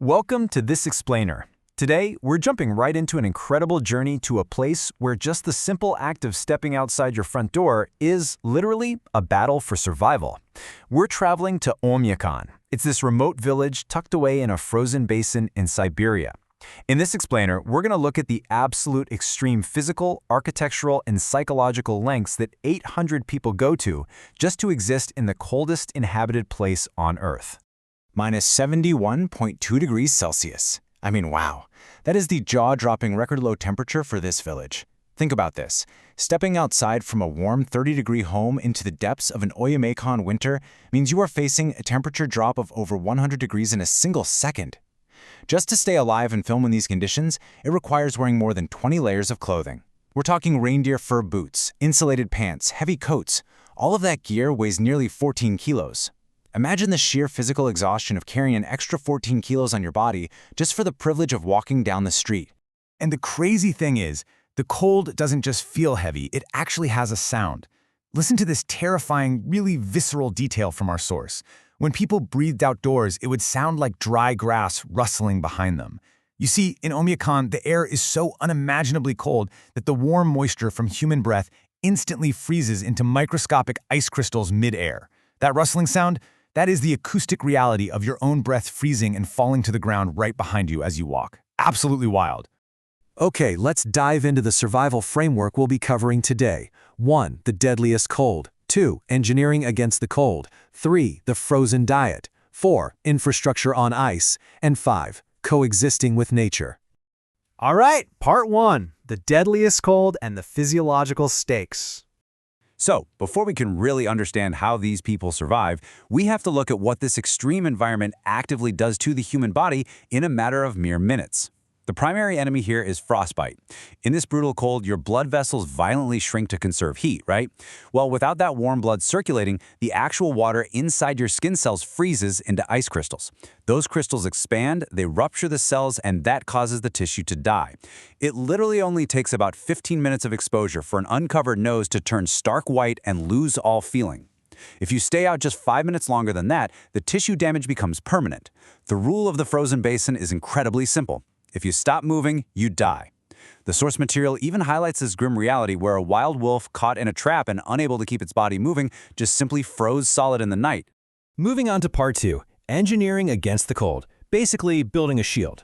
Welcome to This Explainer. Today, we're jumping right into an incredible journey to a place where just the simple act of stepping outside your front door is literally a battle for survival. We're traveling to Oymyakon. It's this remote village tucked away in a frozen basin in Siberia. In this explainer, we're going to look at the absolute extreme physical, architectural, and psychological lengths that 800 people go to just to exist in the coldest inhabited place on Earth. Minus 71.2 degrees Celsius. I mean, wow. That is the jaw-dropping record low temperature for this village. Think about this. Stepping outside from a warm 30-degree home into the depths of an Oymyakon winter means you are facing a temperature drop of over 100 degrees in a single second. Just to stay alive and film in these conditions, it requires wearing more than 20 layers of clothing. We're talking reindeer fur boots, insulated pants, heavy coats. All of that gear weighs nearly 14 kilos. Imagine the sheer physical exhaustion of carrying an extra 14 kilos on your body just for the privilege of walking down the street. And the crazy thing is, the cold doesn't just feel heavy, it actually has a sound. Listen to this terrifying, really visceral detail from our source. When people breathed outdoors, it would sound like dry grass rustling behind them. You see, in Oymyakon, the air is so unimaginably cold that the warm moisture from human breath instantly freezes into microscopic ice crystals mid-air. That rustling sound? That is the acoustic reality of your own breath freezing and falling to the ground right behind you as you walk. Absolutely wild. Okay, let's dive into the survival framework we'll be covering today. 1. The deadliest cold. 2. Engineering against the cold. 3. The frozen diet. 4. Infrastructure on ice. And 5. Coexisting with nature. All right, part 1. The deadliest cold and the physiological stakes. So, before we can really understand how these people survive, we have to look at what this extreme environment actively does to the human body in a matter of mere minutes. The primary enemy here is frostbite. In this brutal cold, your blood vessels violently shrink to conserve heat, right? Well, without that warm blood circulating, the actual water inside your skin cells freezes into ice crystals. Those crystals expand, they rupture the cells, and that causes the tissue to die. It literally only takes about 15 minutes of exposure for an uncovered nose to turn stark white and lose all feeling. If you stay out just 5 minutes longer than that, the tissue damage becomes permanent. The rule of the frozen basin is incredibly simple. If you stop moving, you die. The source material even highlights this grim reality where a wild wolf caught in a trap and unable to keep its body moving just simply froze solid in the night. Moving on to part 2, engineering against the cold, basically building a shield.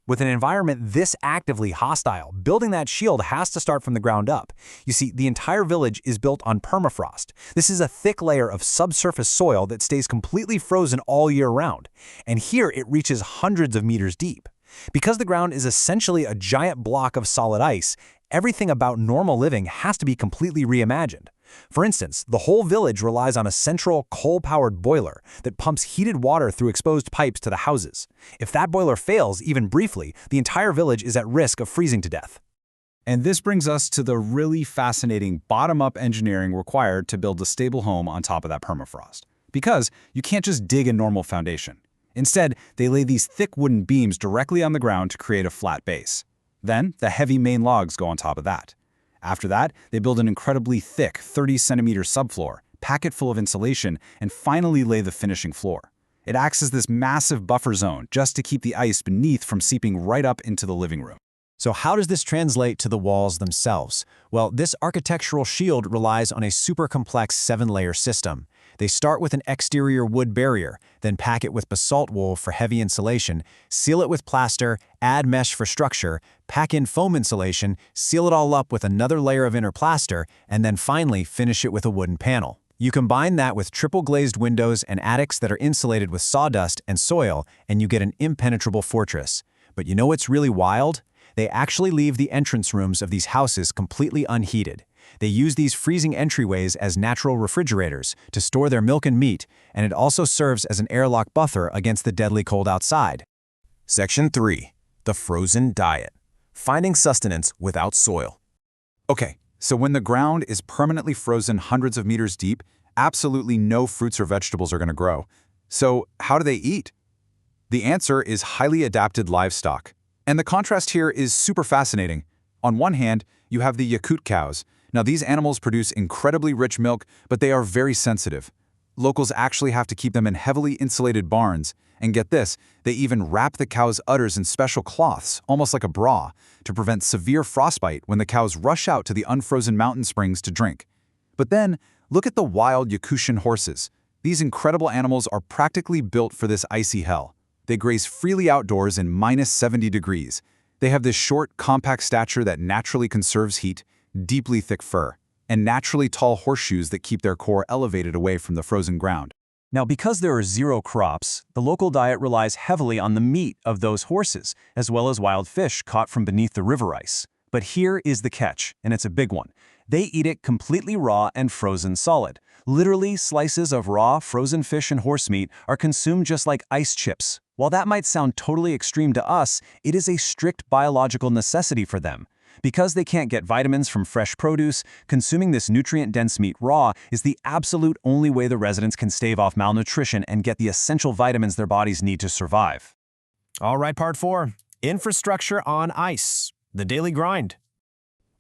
With an environment this actively hostile, building that shield has to start from the ground up. You see, the entire village is built on permafrost. This is a thick layer of subsurface soil that stays completely frozen all year round. And here it reaches hundreds of meters deep. Because the ground is essentially a giant block of solid ice, everything about normal living has to be completely reimagined. For instance, the whole village relies on a central coal-powered boiler that pumps heated water through exposed pipes to the houses. If that boiler fails, even briefly, the entire village is at risk of freezing to death. And this brings us to the really fascinating bottom-up engineering required to build a stable home on top of that permafrost. Because you can't just dig a normal foundation. Instead, they lay these thick wooden beams directly on the ground to create a flat base. Then, the heavy main logs go on top of that. After that, they build an incredibly thick 30-centimeter subfloor, pack it full of insulation, and finally lay the finishing floor. It acts as this massive buffer zone just to keep the ice beneath from seeping right up into the living room. So how does this translate to the walls themselves? Well, this architectural shield relies on a super complex 7-layer system. They start with an exterior wood barrier, then pack it with basalt wool for heavy insulation, seal it with plaster, add mesh for structure, pack in foam insulation, seal it all up with another layer of inner plaster, and then finally finish it with a wooden panel. You combine that with triple glazed windows and attics that are insulated with sawdust and soil, and you get an impenetrable fortress. But you know what's really wild? They actually leave the entrance rooms of these houses completely unheated. They use these freezing entryways as natural refrigerators to store their milk and meat, and it also serves as an airlock buffer against the deadly cold outside. Section 3. The frozen diet. Finding sustenance without soil. Okay, so when the ground is permanently frozen hundreds of meters deep, absolutely no fruits or vegetables are going to grow. So how do they eat? The answer is highly adapted livestock. And the contrast here is super fascinating. On one hand, you have the Yakut cows. Now, these animals produce incredibly rich milk, but they are very sensitive. Locals actually have to keep them in heavily insulated barns, And get this, they even wrap the cow's udders in special cloths, almost like a bra, to prevent severe frostbite when the cows rush out to the unfrozen mountain springs to drink. But then, look at the wild Yakutian horses. These incredible animals are practically built for this icy hell. They graze freely outdoors in -70 degrees. They have this short, compact stature that naturally conserves heat, deeply thick fur, and naturally tall horseshoes that keep their core elevated away from the frozen ground. Now, because there are zero crops, the local diet relies heavily on the meat of those horses, as well as wild fish caught from beneath the river ice. But here is the catch, and it's a big one. They eat it completely raw and frozen solid. Literally, slices of raw, frozen fish and horse meat are consumed just like ice chips. While that might sound totally extreme to us, it is a strict biological necessity for them. Because they can't get vitamins from fresh produce, consuming this nutrient-dense meat raw is the absolute only way the residents can stave off malnutrition and get the essential vitamins their bodies need to survive. All right, part 4. Infrastructure on ice. The daily grind.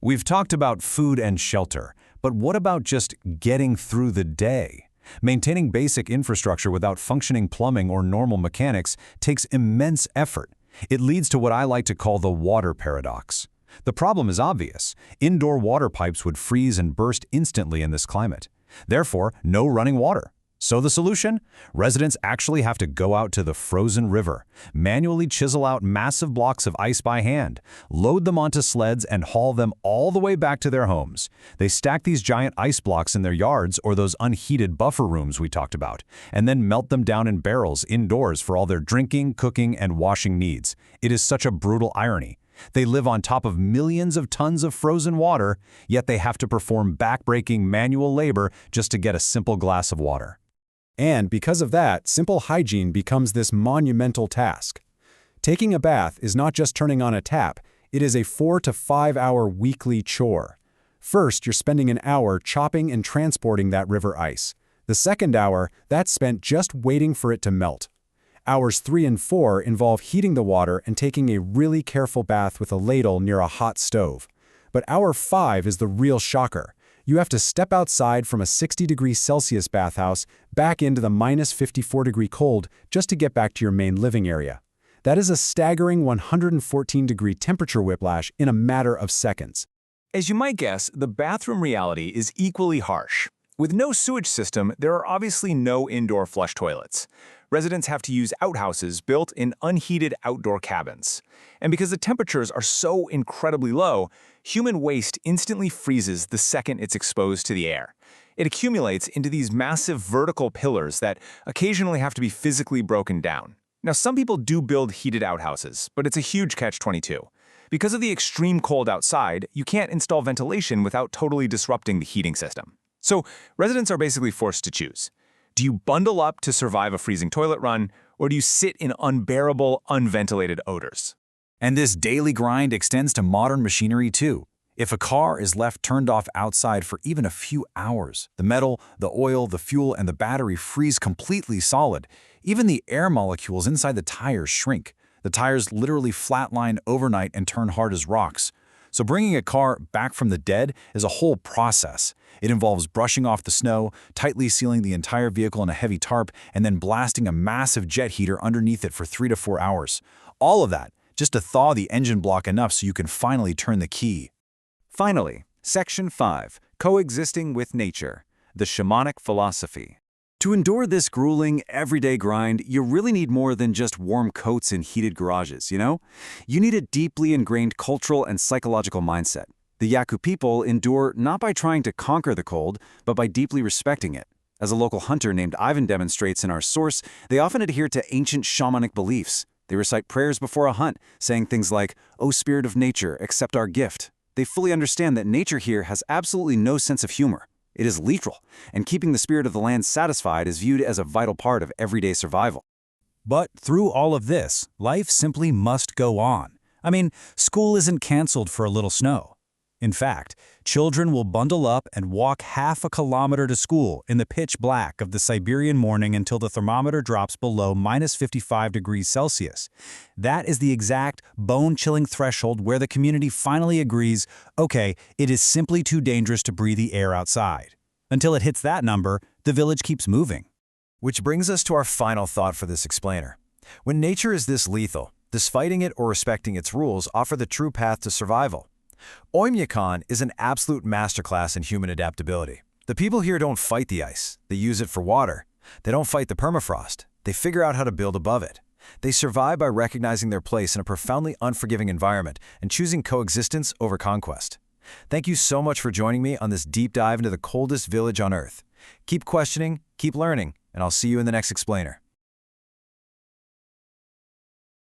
We've talked about food and shelter, but what about just getting through the day? Maintaining basic infrastructure without functioning plumbing or normal mechanics takes immense effort. It leads to what I like to call the water paradox. The problem is obvious. Indoor water pipes would freeze and burst instantly in this climate. Therefore, no running water. So the solution? Residents actually have to go out to the frozen river, manually chisel out massive blocks of ice by hand, load them onto sleds, and haul them all the way back to their homes. They stack these giant ice blocks in their yards or those unheated buffer rooms we talked about, and then melt them down in barrels indoors for all their drinking, cooking, and washing needs. It is such a brutal irony. They live on top of millions of tons of frozen water, yet they have to perform backbreaking manual labor just to get a simple glass of water. And because of that, simple hygiene becomes this monumental task. Taking a bath is not just turning on a tap, it is a 4 to 5 hour weekly chore. First, you're spending an hour chopping and transporting that river ice. The second hour, that's spent just waiting for it to melt. Hours 3 and 4 involve heating the water and taking a really careful bath with a ladle near a hot stove. But hour 5 is the real shocker. You have to step outside from a 60°C bathhouse back into the -54° cold just to get back to your main living area. That is a staggering 114° temperature whiplash in a matter of seconds. As you might guess, the bathroom reality is equally harsh. With no sewage system, there are obviously no indoor flush toilets. Residents have to use outhouses built in unheated outdoor cabins. And because the temperatures are so incredibly low, human waste instantly freezes the second it's exposed to the air. It accumulates into these massive vertical pillars that occasionally have to be physically broken down. Now, some people do build heated outhouses, but it's a huge catch-22. Because of the extreme cold outside, you can't install ventilation without totally disrupting the heating system. So, residents are basically forced to choose. Do you bundle up to survive a freezing toilet run, or do you sit in unbearable, unventilated odors? And this daily grind extends to modern machinery too. If a car is left turned off outside for even a few hours, the metal, the oil, the fuel, and the battery freeze completely solid. Even the air molecules inside the tires shrink. The tires literally flatline overnight and turn hard as rocks. So bringing a car back from the dead is a whole process. It involves brushing off the snow, tightly sealing the entire vehicle in a heavy tarp, and then blasting a massive jet heater underneath it for 3 to 4 hours. All of that just to thaw the engine block enough so you can finally turn the key. Finally, Section 5, Coexisting with Nature, the Shamanic Philosophy. To endure this grueling, everyday grind, you really need more than just warm coats and heated garages, you know? You need a deeply ingrained cultural and psychological mindset. The Yaku people endure not by trying to conquer the cold, but by deeply respecting it. As a local hunter named Ivan demonstrates in our source, they often adhere to ancient shamanic beliefs. They recite prayers before a hunt, saying things like, "O spirit of nature, accept our gift." They fully understand that nature here has absolutely no sense of humor. It is literal, and keeping the spirit of the land satisfied is viewed as a vital part of everyday survival. But through all of this, life simply must go on. I mean, school isn't canceled for a little snow. In fact, children will bundle up and walk half a kilometer to school in the pitch black of the Siberian morning until the thermometer drops below -55°C. That is the exact bone-chilling threshold where the community finally agrees, okay, it is simply too dangerous to breathe the air outside. Until it hits that number, the village keeps moving. Which brings us to our final thought for this explainer. When nature is this lethal, does fighting it or respecting its rules offer the true path to survival? Oymyakon is an absolute masterclass in human adaptability. The people here don't fight the ice, they use it for water. They don't fight the permafrost, they figure out how to build above it. They survive by recognizing their place in a profoundly unforgiving environment and choosing coexistence over conquest. Thank you so much for joining me on this deep dive into the coldest village on Earth. Keep questioning, keep learning, and I'll see you in the next explainer.